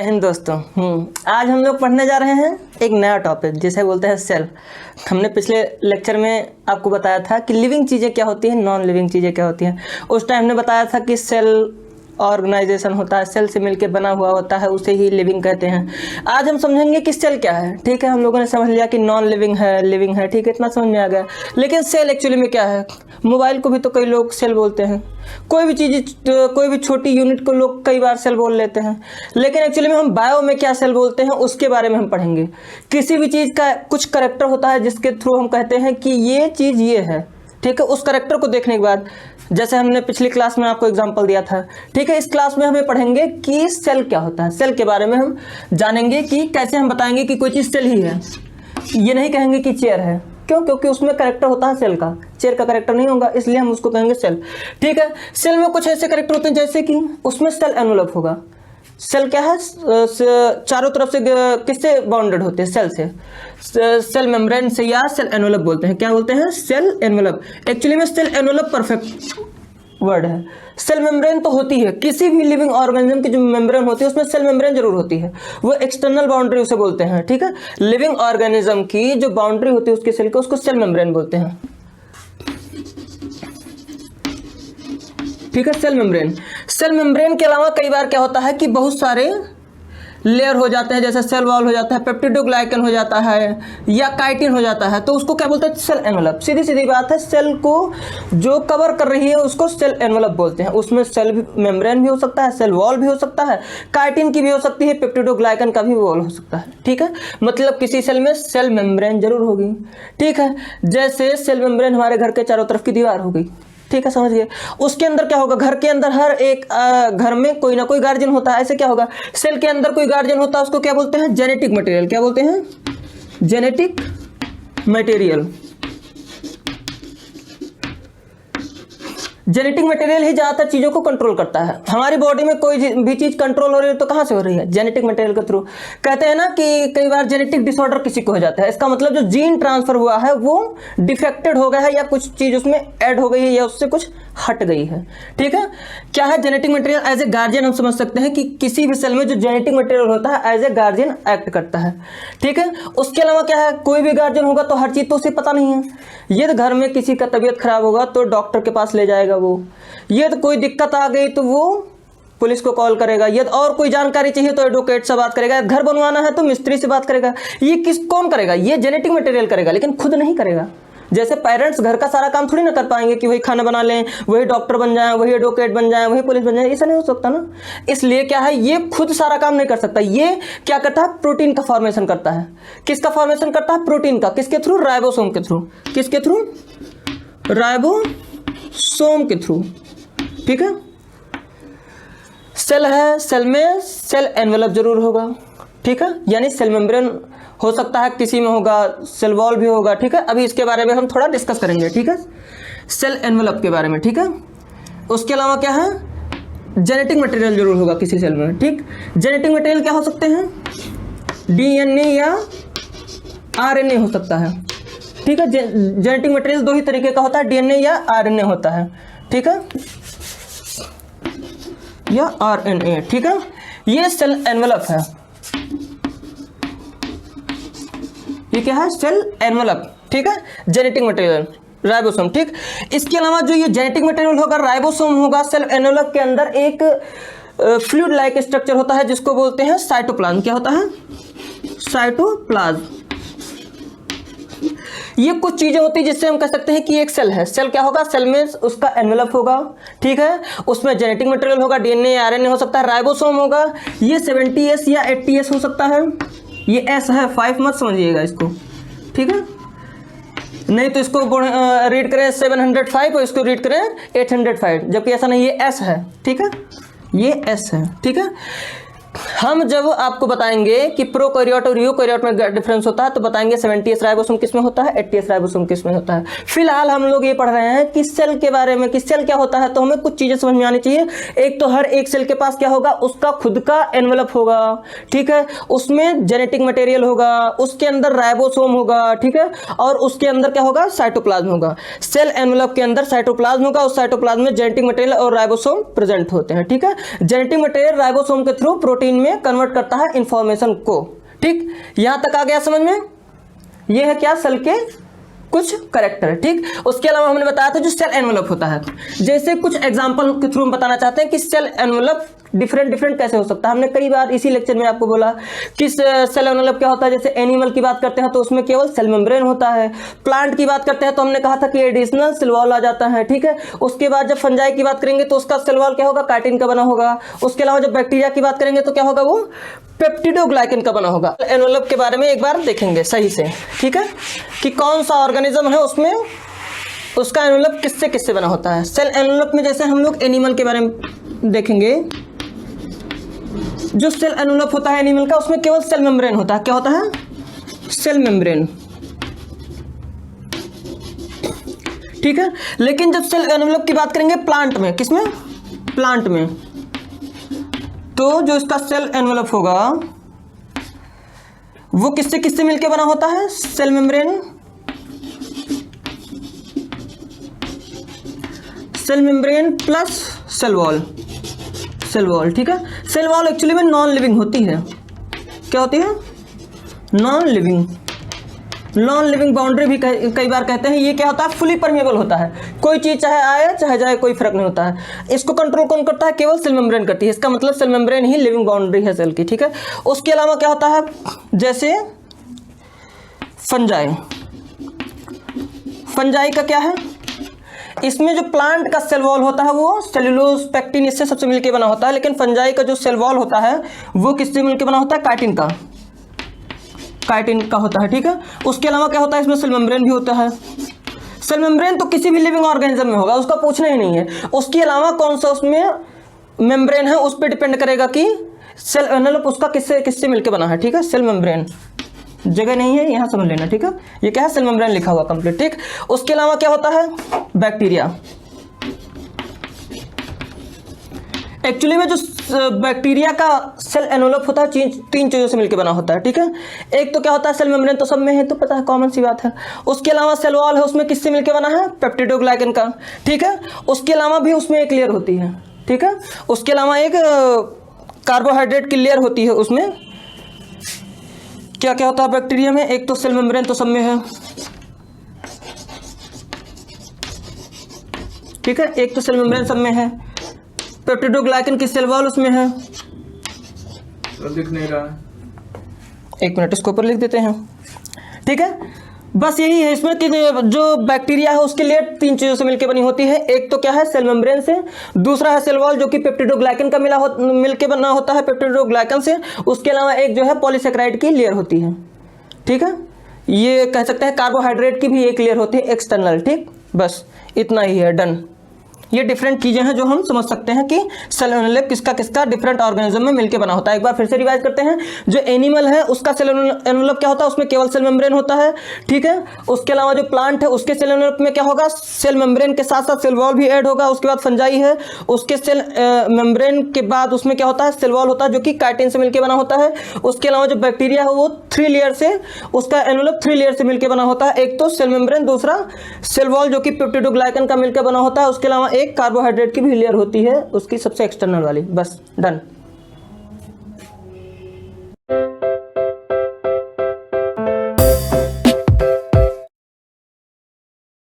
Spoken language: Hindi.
हिंद दोस्तों। आज हम लोग पढ़ने जा रहे हैं एक नया टॉपिक जिसे बोलते हैं सेल। हमने पिछले लेक्चर में आपको बताया था कि लिविंग चीज़ें क्या होती हैं, नॉन लिविंग चीज़ें क्या होती हैं। उस टाइम हमने बताया था कि सेल ऑर्गेनाइजेशन होता है, सेल से मिलकर बना हुआ होता है, उसे ही लिविंग कहते हैं। आज हम समझेंगे कि सेल क्या है। ठीक है, हम लोगों ने समझ लिया कि नॉन लिविंग है, लिविंग है, ठीक है, इतना समझ में आ गया। लेकिन सेल एक्चुअली में क्या है? मोबाइल को भी तो कई लोग सेल बोलते हैं, कोई भी चीज़, कोई भी छोटी यूनिट को लोग कई बार सेल बोल लेते हैं। लेकिन एक्चुअली में हम बायो में क्या सेल बोलते हैं उसके बारे में हम पढ़ेंगे। किसी भी चीज़ का कुछ करैक्टर होता है जिसके थ्रू हम कहते हैं कि ये चीज़ ये है। ठीक है, उस करैक्टर को देखने के बाद, जैसे हमने पिछली क्लास में आपको एग्जांपल दिया था, ठीक है, इस क्लास में हमें पढ़ेंगे कि सेल क्या होता है। सेल के बारे में हम जानेंगे कि कैसे हम बताएंगे कि कोई चीज़ सेल ही है। ये नहीं कहेंगे कि चेयर है, क्यों? क्योंकि उसमें करैक्टर होता है सेल का, चेयर का करैक्टर नहीं होगा, इसलिए हम उसको कहेंगे सेल। ठीक है, सेल में कुछ ऐसे करैक्टर होते हैं जैसे कि उसमें सेल एनवेलप होगा। सेल क्या है? चारों तरफ से किससे बाउंडेड होते हैं? सेल से, सेल मेम्ब्रेन से, या सेल एनवेलप बोलते हैं। क्या बोलते हैं? Cell envelope. एक्चुअली में सेल एनवेलप परफेक्ट वर्ड है। सेल मेम्ब्रेन तो होती है, किसी भी लिविंग ऑर्गेनिज्म की जो मेम्ब्रेन होती है उसमें सेल मेम्ब्रेन जरूर होती है, वो एक्सटर्नल बाउंड्री उसे बोलते हैं। ठीक है, लिविंग ऑर्गेनिज्म की जो बाउंड्री होती है उसके सेल को, उसको सेल मेम्ब्रेन बोलते हैं। ठीक है, सेल मेम्ब्रेन। सेल मेम्ब्रेन के अलावा कई बार क्या होता है कि बहुत सारे लेयर हो जाते हैं, जैसे सेल वॉल हो जाता है, पेप्टिडोग्लाइकन हो जाता है, या काइटिन हो जाता है, तो उसको क्या बोलते हैं? Cell envelope. सीधी सीधी बात है, सेल को जो कवर कर रही है उसको सेल एनवेलप बोलते हैं। उसमें सेल मेम्ब्रेन भी हो सकता है, सेल वॉल भी हो सकता है, काइटिन की भी हो सकती है, पेप्टिडोग्लाइकन का भी वॉल हो सकता है। ठीक है, मतलब किसी सेल में सेल मेम्ब्रेन जरूर होगी। ठीक है, जैसे सेल मेम्ब्रेन हमारे घर के चारों तरफ की दीवार हो गई। ठीक है, समझ गए। उसके अंदर क्या होगा? घर के अंदर हर एक घर में कोई ना कोई गार्जियन होता है। ऐसे क्या होगा? सेल के अंदर कोई गार्जियन होता है, उसको क्या बोलते हैं? Genetic material. क्या बोलते हैं? Genetic material. जेनेटिक मटेरियल ही ज़्यादातर चीज़ों को कंट्रोल करता है। हमारी बॉडी में कोई भी चीज़ कंट्रोल हो रही है तो कहाँ से हो रही है? जेनेटिक मटेरियल के थ्रू। कहते हैं ना कि कई बार जेनेटिक डिसऑर्डर किसी को हो जाता है, इसका मतलब जो जीन ट्रांसफर हुआ है वो डिफेक्टेड हो गया है, या कुछ चीज़ उसमें ऐड हो गई है, या उससे कुछ हट गई है। ठीक है, क्या है genetic material? As a guardian हम समझ सकते हैं कि किसी भी सेल में जो जेनेटिक मटेरियल होता है एज ए गार्जियन एक्ट करता है। ठीक है, उसके अलावा क्या है? कोई भी गार्जियन होगा तो हर चीज़ तो उसे पता नहीं है। यदि घर में किसी का तबीयत खराब होगा तो डॉक्टर के पास ले जाएगा वो, यदि कोई दिक्कत आ गई तो वो पुलिस को कॉल करेगा, यदि और कोई जानकारी चाहिए तो एडवोकेट से बात करेगा, घर बनवाना है तो मिस्त्री से बात करेगा। ये कौन करेगा? ये जेनेटिक मटेरियल करेगा, लेकिन खुद नहीं करेगा। जैसे पेरेंट्स घर का सारा काम थोड़ी ना कर पाएंगे कि वही खाना बना लें, वही डॉक्टर बन जाए, वही एडवोकेट बन जाए, वही पुलिस बन जाए, ऐसा नहीं हो सकता ना। इसलिए क्या है, ये खुद सारा काम नहीं कर सकता। ये क्या करता है? प्रोटीन का फॉर्मेशन करता है। किसका फॉर्मेशन करता है? प्रोटीन का। किसके थ्रू? राइबोसोम के थ्रू। किसके थ्रू? राइबोसोम के थ्रू। ठीक है, सेल है, सेल में सेल एनवेलप जरूर होगा। ठीक है, यानी सेल मेम्ब्रेन हो सकता है, किसी में होगा, सेल वॉल भी होगा। ठीक है, अभी इसके बारे में हम थोड़ा डिस्कस करेंगे। ठीक है, सेल एनवेलप के बारे में। ठीक है, उसके अलावा क्या है? जेनेटिक मटेरियल जरूर होगा किसी सेल में। ठीक, जेनेटिक मटेरियल क्या हो सकते हैं? डीएनए या आरएनए हो सकता है। ठीक है, जेनेटिक मटेरियल दो ही तरीके का होता है, डीएनए या आरएनए होता है। ठीक है, या आरएनए। ठीक है, ये सेल एनवेलप है। ये क्या है? Cell envelope. ठीक है, जेनेटिक मटेरियल राइबोसोम। ठीक, इसके अलावा जो ये जेनेटिक मटेरियल होगा, राइबोसोम होगा, सेल एनवेलप के अंदर एक फ्लूइड लाइक स्ट्रक्चर होता है जिसको बोलते हैं साइटोप्लाज्म। क्या होता है? साइटोप्लाज्म। ये कुछ चीजें होती है जिससे हम कह सकते हैं कि एक सेल है। सेल क्या होगा? सेल में उसका एनवेलप होगा। ठीक है, उसमें जेनेटिक मटेरियल होगा, डीएनए आरएनए हो सकता है, राइबोसोम होगा। ये 70S या 80S हो सकता है। ये S है, 5 मत समझिएगा इसको। ठीक है, नहीं तो इसको रीड करें 705 और इसको रीड करें 805, जबकि ऐसा नहीं, ये S है। ठीक है, ये S है। ठीक है, हम जब आपको बताएंगे कि प्रोकैरियोट और यूकैरियोट में डिफरेंस होता है तो बताएंगे 70S राइबोसोम किस में होता है, 80S राइबोसोम किस में होता है। फिलहाल हम लोग ये पढ़ रहे हैं कि सेल के बारे में, कि सेल क्या होता है, तो हमें कुछ चीजें समझ में आनी चाहिए। एक तो हर एक सेल के पास क्या होगा? उसका खुद का एनवेलप होगा। ठीक है, उसमें जेनेटिक मटेरियल होगा, उसके अंदर राइबोसोम होगा। ठीक है, और उसके अंदर क्या होगा? साइटोप्लाज्म होगा। सेल एनवेलप के अंदर साइटोप्लाज्म होगा, उस साइटोप्लाज्म में जेनेटिक मटेरियल और राइबोसोम प्रेजेंट होते हैं। ठीक है, जेनेटिक मटेरियल राइबोसोम के थ्रू प्रोटीन में कन्वर्ट करता है इंफॉर्मेशन को। ठीक, यहां तक आ गया समझ में? ये है क्या, सेल के कुछ करेक्टर। ठीक, उसके अलावा हमने बताया था जो सेल एनवेलप होता है, जैसे कुछ एग्जांपल के थ्रू हम बताना चाहते हैं कि सेल एनवेलप डिफरेंट कैसे हो सकता है। हमने कई बार इसी लेक्चर में आपको बोला कि सेल एनवेलप क्या होता है। जैसे एनिमल की बात करते हैं तो उसमें केवल सेल मेम्ब्रेन होता है, प्लांट की बात करते हैं तो हमने कहा था कि एडिशनल सेल वॉल आ जाता है। ठीक है, उसके बाद जब फंजाई की बात करेंगे तो उसका सेल वॉल क्या होगा, काइटिन का बना होगा। उसके अलावा जब बैक्टीरिया की बात करेंगे तो क्या होगा, वो पेप्टिडोग्लाइकन का बना होगा। एनवेलप के बारे में एक बार देखेंगे सही से, ठीक है, कि कौन सा ऑर्गेनिज्म है उसमें उसका एनवेलप किससे किससे बना होता है। सेल एनवेलप में जैसे हम लोग एनिमल के बारे में देखेंगे, जो सेल एनवेलप होता है एनिमल का, उसमें केवल सेल मेम्ब्रेन होता है। क्या होता है, सेल मेम्ब्रेन। ठीक है, लेकिन जब सेल एनवेलप की बात करेंगे प्लांट में, किसमें, प्लांट में, तो जो इसका सेल एनवेलप होगा वो किससे किससे मिलकर बना होता है, cell membrane, cell membrane plus cell wall, cell wall. ठीक है, सेल वॉल एक्चुअली में नॉन लिविंग होती है। क्या होती है, non living. Non living boundary भी कई बार कहते हैं। ये क्या होता है, फुली परमेबल होता है, कोई चीज चाहे आए चाहे जाए कोई फर्क नहीं होता है। इसको कंट्रोल कौन करता है, केवल सेल मेम्ब्रेन करती है। इसका मतलब सेल मेम्ब्रेन ही लिविंग बाउंड्री है सेल की। ठीक है, उसके अलावा क्या होता है, जैसे फंजाई, फंजाई का क्या है, इसमें जो प्लांट का सेल वॉल होता है वो सेल्यूलोज पेक्टिन इससे सबसे मिलकर बना होता है, लेकिन फंजाई का जो सेल वॉल होता है वो किससे मिलकर बना होता है, काइटिन का, काइटिन का होता है। ठीक है, उसके अलावा क्या होता है, इसमें सेल मेम्ब्रेन भी होता है। सेल मेम्ब्रेन तो किसी भी लिविंग ऑर्गेनिज्म में होगा, उसका पूछना ही नहीं है। उसके अलावा कौन सा उसमें मेम्ब्रेन है उस पर डिपेंड करेगा कि सेल एनवेलप उसका किससे किससे मिलकर बना है। ठीक है, सेल मेम्ब्रेन जगह नहीं है, यहां समझ लेना। ठीक है, ये क्या है, सेल मेम्ब्रेन लिखा हुआ कंप्लीट। ठीक, उसके अलावा क्या होता है, बैक्टीरिया। एक्चुअली में जो बैक्टीरिया का सेल एनवेलप होता है तीन चीजों से मिलकर बना होता है। ठीक है, एक तो क्या होता है, सेल मेम्ब्रेन तो सब में है, तो पता है, कॉमन सी बात है। उसके अलावा सेल वॉल है, उसमें किससे मिलकर बना है, पेप्टिडोग्लाइकन का। ठीक है, उसके अलावा भी उसमें एक लेयर होती है। ठीक है, उसके अलावा एक कार्बोहाइड्रेट की लेयर होती है उसमें। क्या क्या होता है बैक्टीरिया में, एक तो सेल मेम्ब्रेन तो सब में है। ठीक है, एक तो सेल मेम्ब्रेन सब में है, पेप्टिडोग्लाइकन की सेल वॉल उसमें है। तो दिख नहीं रहा है, एक मिनट इसको ऊपर लिख देते हैं। ठीक है, बस यही है इसमें कि जो बैक्टीरिया है उसके लिए तीन चीजों से मिलकर बनी होती है। एक तो क्या है, सेल मेम्ब्रेन से, दूसरा है सेल वॉल जो कि पेप्टिडोग्लाइकन का मिलकर बना होता है पेप्टिडोग्लाइकन से। उसके अलावा एक जो है पॉलीसेकेराइड की लेयर होती है। ठीक है, ये कह सकते हैं कार्बोहाइड्रेट की भी एक लेयर होती है एक्सटर्नल। ठीक, बस इतना ही है, डन। ये डिफरेंट चीजें हैं जो हम समझ सकते हैं कि सेल एनवेलप किसका किसका डिफरेंट ऑर्गेनिज्म में मिलकर बना होता है। एक बार फिर से रिवाइज करते हैं, जो एनिमल है उसका सेल एनवेलप क्या होता है, उसमें केवल सेल मेम्ब्रेन होता है। ठीक है, उसके अलावा जो प्लांट है उसके सेल एनवेलप में क्या होगा, सेल मेम्ब्रेन के साथ साथ सेल वॉल भी ऐड होगा। उसके बाद फंजाई है, उसके सेल मेम्ब्रेन के बाद उसमें क्या होता है, सेल वॉल होता है जो कि काइटिन से मिलकर बना होता है। उसके अलावा जो बैक्टीरिया है वो 3 लेयर से, उसका एनवेलप 3 लेयर से मिलकर बना होता है। एक तो सेल मेम्ब्रेन, दूसरा सेल वॉल जो कि पेप्टिडोग्लाइकन का मिलकर बना होता है। उसके अलावा एक कार्बोहाइड्रेट की भी लेयर होती है उसकी सबसे एक्सटर्नल वाली। बस डन।